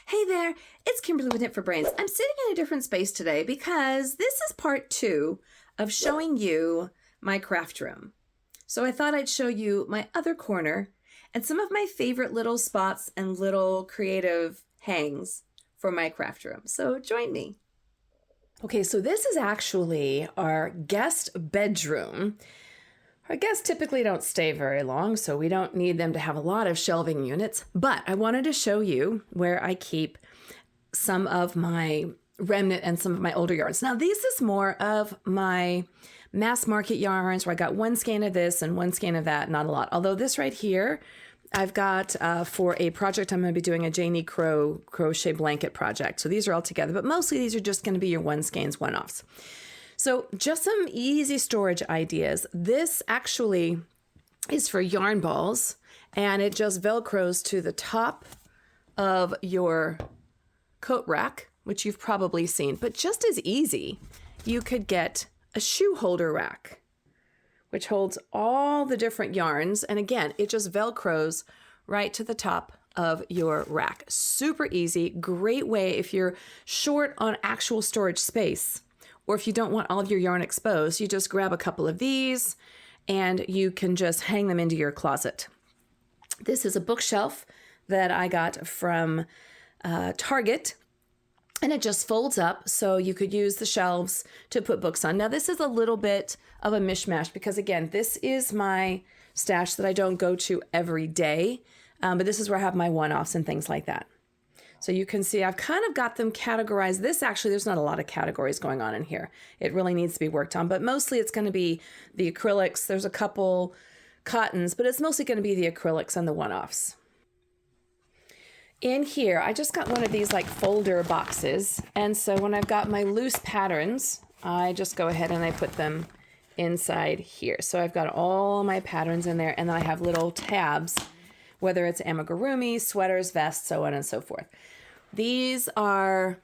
Hey there, it's Kimberly with Knit for Brains. I'm sitting in a different space today because this is part 2 of showing you my craft room. So I thought I'd show you my other corner and some of my favorite little spots and little creative hangs for my craft room. So join me. Okay, so this is actually our guest bedroom. Our guests typically don't stay very long, so we don't need them to have a lot of shelving units, but I wanted to show you where I keep some of my remnant and some of my older yarns. Now, this is more of my mass market yarns where I got one skein of this and one skein of that, not a lot. Although this right here, I've got for a project I'm going to be doing a Janie Crow crochet blanket project. So these are all together, but mostly these are just going to be your one skeins, one-offs. So just some easy storage ideas. This actually is for yarn balls, and it just Velcros to the top of your coat rack, which you've probably seen. But just as easy, you could get a shoe holder rack, which holds all the different yarns. And again, it just Velcros right to the top of your rack. Super easy, great way if you're short on actual storage space. Or if you don't want all of your yarn exposed, you just grab a couple of these and you can just hang them into your closet. This is a bookshelf that I got from Target, and it just folds up so you could use the shelves to put books on. Now this is a little bit of a mishmash because again, this is my stash that I don't go to every day, but this is where I have my one-offs and things like that. So you can see I've kind of got them categorized. This actually, there's not a lot of categories going on in here. It really needs to be worked on, but mostly it's going to be the acrylics. There's a couple cottons, but it's mostly going to be the acrylics and the one-offs. In here, I just got one of these like folder boxes. And so when I've got my loose patterns, I just go ahead and I put them inside here. So I've got all my patterns in there, and then I have little tabs, whether it's amigurumi, sweaters, vests, so on and so forth. These are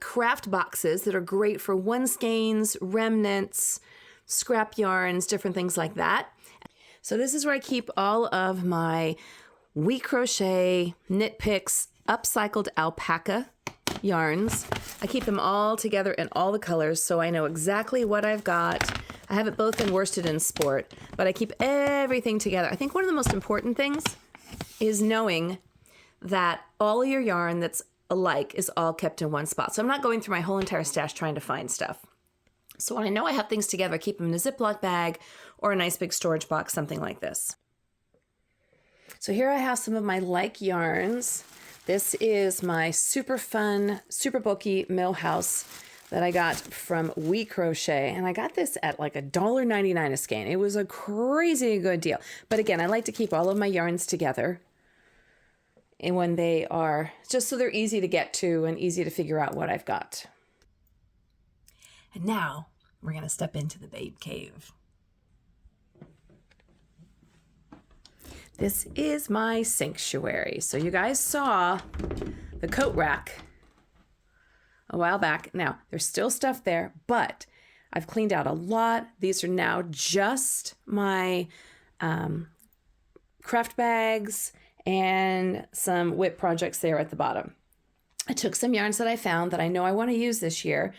craft boxes that are great for one skeins, remnants, scrap yarns, different things like that. So this is where I keep all of my WeCrochet, Knit Picks, upcycled alpaca yarns. I keep them all together in all the colors so I know exactly what I've got. I have it both in worsted and sport, but I keep everything together. I think one of the most important things is knowing that all your yarn that's alike is all kept in one spot. So I'm not going through my whole entire stash trying to find stuff. So when I know I have things together, I keep them in a Ziploc bag or a nice big storage box, something like this. So here I have some of my like yarns. This is my super fun, super bulky Millhouse that I got from WeCrochet, and I got this at like $1.99 a skein. It was a crazy good deal. But again, I like to keep all of my yarns together, and when they are, just so they're easy to get to and easy to figure out what I've got. And now we're gonna step into the babe cave. This is my sanctuary. So you guys saw the coat rack a while back. Now, there's still stuff there, but I've cleaned out a lot. These are now just my craft bags and some whip projects there at the bottom. I took some yarns that I found that I know I want to use this year,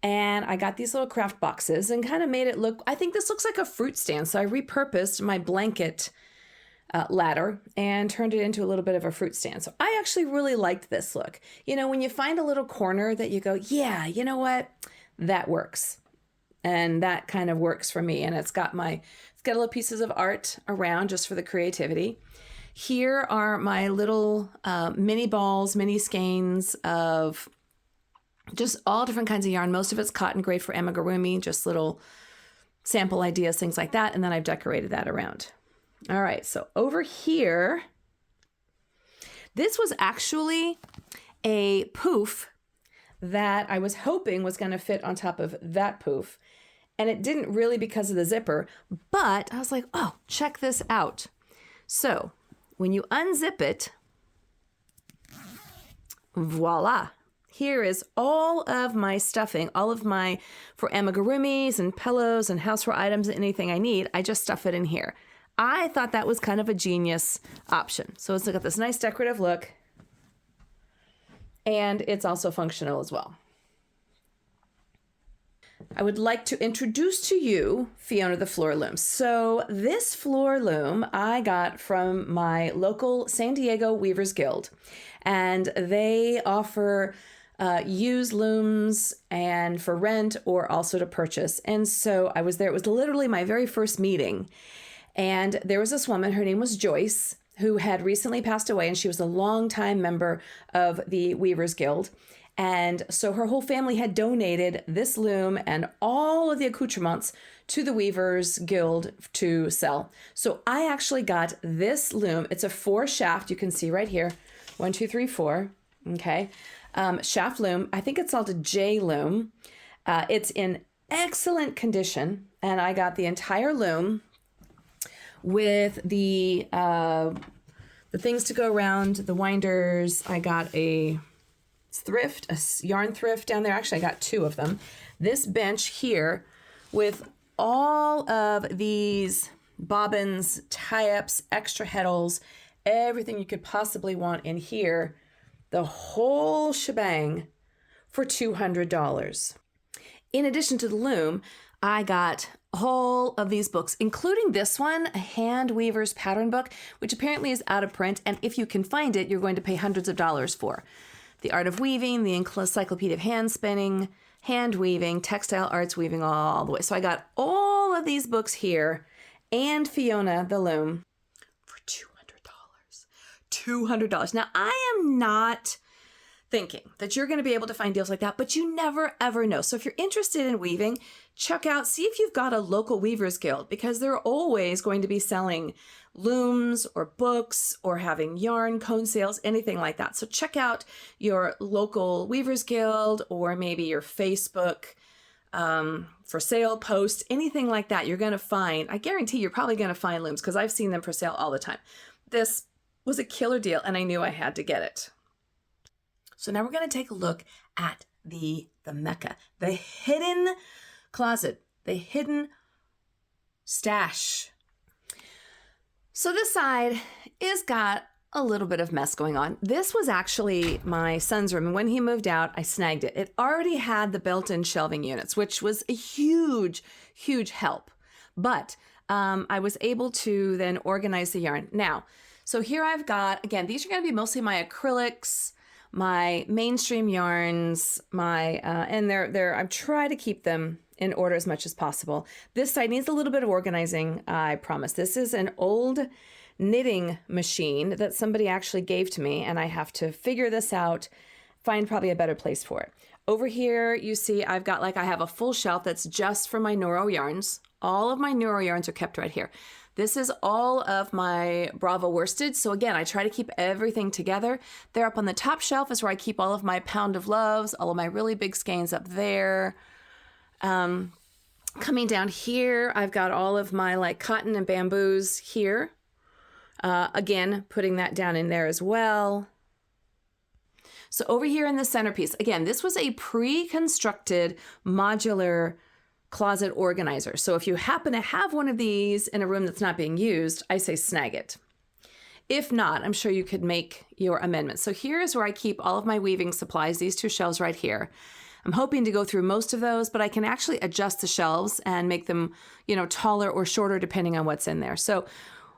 and I got these little craft boxes and kind of made it look, I think this looks like a fruit stand. So I repurposed my blanket ladder and turned it into a little bit of a fruit stand. So I actually really liked this look. You know, when you find a little corner that you go, yeah, you know what, that works. And that kind of works for me. And it's got little pieces of art around just for the creativity. Here are my little mini balls, mini skeins of just all different kinds of yarn. Most of it's cotton grade for amigurumi, just little sample ideas, things like that. And then I've decorated that around. All right, so over here, this was actually a poof that I was hoping was going to fit on top of that poof. And it didn't really because of the zipper, but I was like, oh, check this out. So when you unzip it, voila. Here is all of my stuffing, all of my, for amigurumis and pillows and houseware items, anything I need, I just stuff it in here. I thought that was kind of a genius option. So it's got this nice decorative look. and it's also functional as well. I would like to introduce to you Fiona the floor loom. So this floor loom I got from my local San Diego Weavers Guild, and they offer used looms and for rent or also to purchase. And so I was there. It was literally my very first meeting. And there was this woman, her name was Joyce, who had recently passed away, and she was a longtime member of the Weavers Guild. And so her whole family had donated this loom and all of the accoutrements to the Weavers Guild to sell. So I actually got this loom. It's a 4 shaft. You can see right here. 1, 2, 3, 4. Okay. Shaft loom. I think it's called a J loom. It's in excellent condition. And I got the entire loom with the things to go around, the winders. I got a thrift, a yarn thrift down there. Actually, I got 2 of them. This bench here with all of these bobbins, tie-ups, extra heddles, everything you could possibly want in here, the whole shebang for $200. In addition to the loom, I got all of these books, including this one, a Hand Weaver's Pattern Book, which apparently is out of print, and if you can find it, you're going to pay hundreds of dollars for. The Art of Weaving, the Encyclopedia of Hand Spinning, Hand Weaving, Textile Arts Weaving, all the way. So I got all of these books here and Fiona the loom for $200. $200. Now, I am not thinking that you're going to be able to find deals like that, but you never ever know. So if you're interested in weaving, check out, see if you've got a local Weavers Guild, because they're always going to be selling looms or books or having yarn cone sales, anything like that. So check out your local Weavers Guild or maybe your Facebook for sale post, anything like that. You're going to find, I guarantee you're probably going to find looms because I've seen them for sale all the time. This was a killer deal and I knew I had to get it. So now we're going to take a look at the Mecca, the hidden closet, the hidden stash. So this side is got a little bit of mess going on. This was actually my son's room, and when he moved out, I snagged it. It already had the built-in shelving units, which was a huge, huge help. But I was able to then organize the yarn. Now, so here I've got, again, these are going to be mostly my acrylics, my mainstream yarns, and I've tried to keep them in order as much as possible. This side needs a little bit of organizing, I promise. This is an old knitting machine that somebody actually gave to me, and I have to figure this out, find probably a better place for it. Over here, you see I have a full shelf that's just for my Neuro yarns. All of my Neuro yarns are kept right here. This is all of my Bravo worsted. So again, I try to keep everything together. There up on the top shelf is where I keep all of my Pound of Loves, all of my really big skeins up there. Coming down here, I've got all of my cotton and bamboos here. Again, putting that down in there as well. So over here in the centerpiece, again, this was a pre-constructed modular closet organizer. So if you happen to have one of these in a room that's not being used, I say snag it. If not, I'm sure you could make your amendments. So here is where I keep all of my weaving supplies, these 2 shelves right here. I'm hoping to go through most of those, but I can actually adjust the shelves and make them, taller or shorter depending on what's in there. So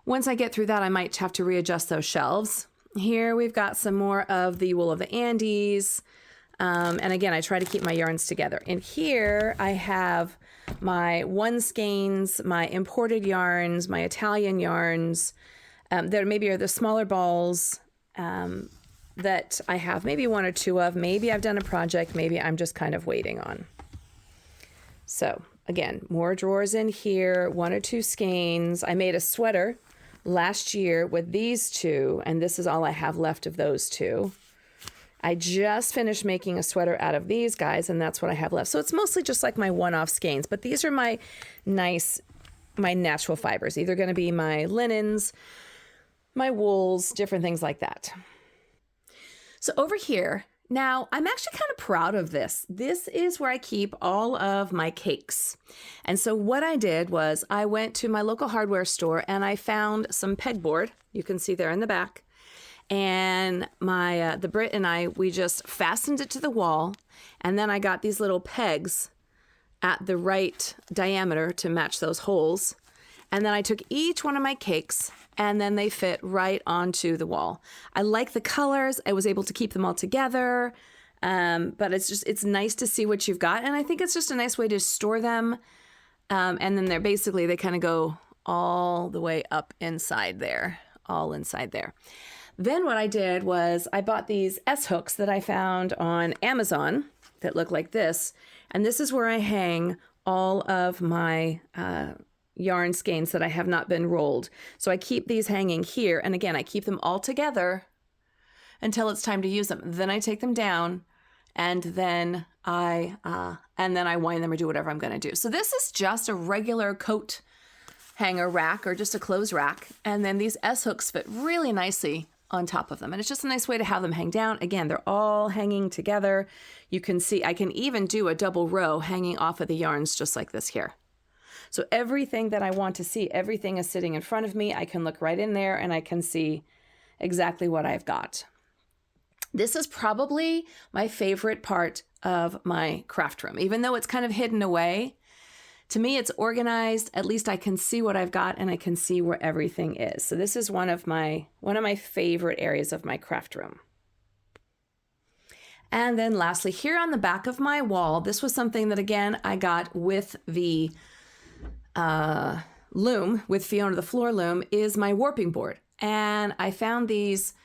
once I get through that, I might have to readjust those shelves. Here we've got some more of the Wool of the Andes. And again, I try to keep my yarns together. In here, I have my one skeins, my imported yarns, my Italian yarns. There maybe are the smaller balls that I have maybe 1 or 2 of. Maybe I've done a project. Maybe I'm just kind of waiting on. So again, more drawers in here, 1 or 2 skeins. I made a sweater last year with these 2, and this is all I have left of those 2. I just finished making a sweater out of these guys, and that's what I have left. So it's mostly just like my one-off skeins, but these are my natural fibers. Either going to be my linens, my wools, different things like that. So over here, now I'm actually kind of proud of this. This is where I keep all of my cakes. And so what I did was I went to my local hardware store and I found some pegboard. You can see there in the back. and the Brit and I, we just fastened it to the wall, and then I got these little pegs at the right diameter to match those holes. And then I took each one of my cakes, and then they fit right onto the wall. I like the colors. I was able to keep them all together. But it's nice to see what you've got. And I think it's just a nice way to store them. And then they kind of go all the way up inside there, all inside there. Then what I did was I bought these S hooks that I found on Amazon that look like this. And this is where I hang all of my yarn skeins that I have not been rolled. So I keep these hanging here. And again, I keep them all together until it's time to use them. Then I take them down, and then I wind them or do whatever I'm going to do. So this is just a regular coat hanger rack or just a clothes rack. And then these S hooks fit really nicely on top of them. And it's just a nice way to have them hang down. Again, they're all hanging together. You can see, I can even do a double row hanging off of the yarns just like this here. So everything that I want to see, everything is sitting in front of me. I can look right in there and I can see exactly what I've got. This is probably my favorite part of my craft room, even though it's kind of hidden away. To me, it's organized. At least I can see what I've got and I can see where everything is. So this is one of my favorite areas of my craft room. And then lastly, here on the back of my wall, this was something that, again, I got with the loom, with Fiona the Floor loom, is my warping board. And I found these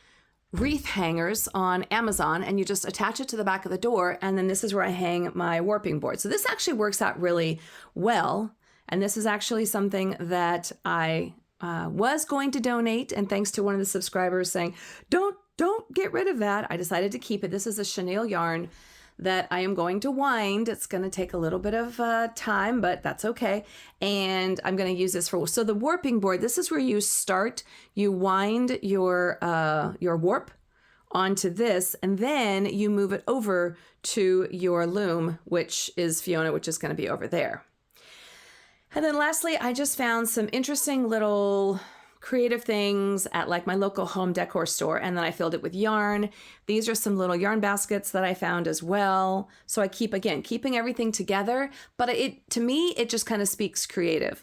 wreath hangers on Amazon, and you just attach it to the back of the door, and then this is where I hang my warping board. So this actually works out really well, and this is actually something that I was going to donate, and thanks to one of the subscribers saying, don't get rid of that, I decided to keep it. This is a chenille yarn that I am going to wind. It's going to take a little bit of time, but that's okay. And I'm going to use this so the warping board, this is where you start, you wind your warp onto this, and then you move it over to your loom, which is Fiona, which is going to be over there. And then lastly, I just found some interesting little creative things at like my local home decor store, and then I filled it with yarn. These are some little yarn baskets that I found as well. So I keeping everything together, but to me it just kind of speaks creative.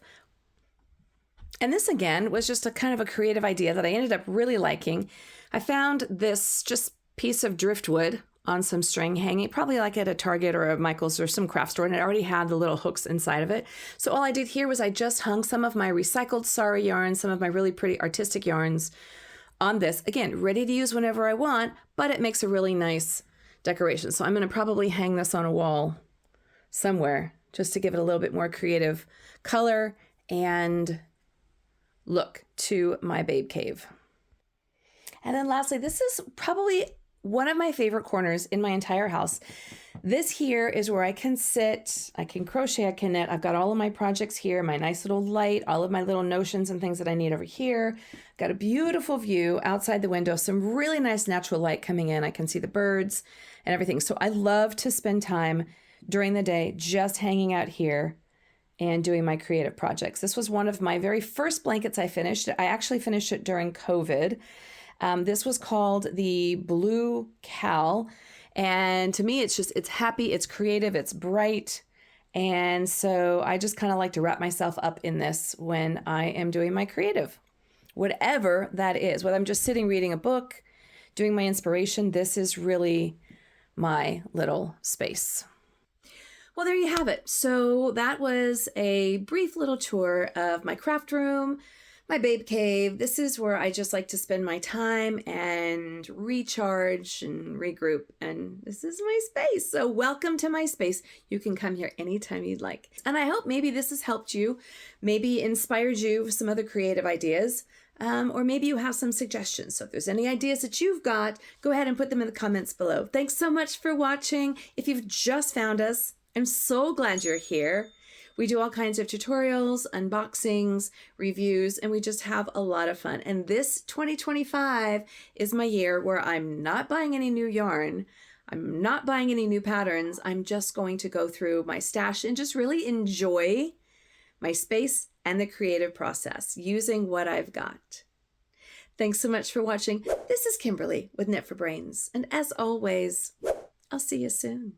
And this again was just a kind of a creative idea that I ended up really liking. I found this just piece of driftwood on some string hanging, probably like at a Target or a Michael's or some craft store, and it already had the little hooks inside of it. So all I did here was I just hung some of my recycled sari yarn, some of my really pretty artistic yarns on this. Again, ready to use whenever I want, but it makes a really nice decoration. So I'm going to probably hang this on a wall somewhere just to give it a little bit more creative color and look to my babe cave. And then lastly, this is probably one of my favorite corners in my entire house. This here is where I can sit, I can crochet, I can knit. I've got all of my projects here, my nice little light, all of my little notions and things that I need over here. Got a beautiful view outside the window, some really nice natural light coming in. I can see the birds and everything. So I love to spend time during the day just hanging out here and doing my creative projects. This was one of my very first blankets I finished. I actually finished it during COVID. This was called the Blue Cowl. And to me, it's happy, it's creative, it's bright. And so I just kind of like to wrap myself up in this when I am doing my creative, whatever that is, whether I'm just sitting reading a book, doing my inspiration, this is really my little space. Well, there you have it. So that was a brief little tour of my craft room, my babe cave. This is where I just like to spend my time and recharge and regroup. And this is my space. So welcome to my space. You can come here anytime you'd like. And I hope maybe this has helped you, maybe inspired you with some other creative ideas, or maybe you have some suggestions. So if there's any ideas that you've got, go ahead and put them in the comments below. Thanks so much for watching. If you've just found us, I'm so glad you're here. We do all kinds of tutorials, unboxings, reviews, and we just have a lot of fun. And this 2025 is my year where I'm not buying any new yarn. I'm not buying any new patterns. I'm just going to go through my stash and just really enjoy my space and the creative process using what I've got. Thanks so much for watching. This is Kimberly with Knit for Brains. And as always, I'll see you soon.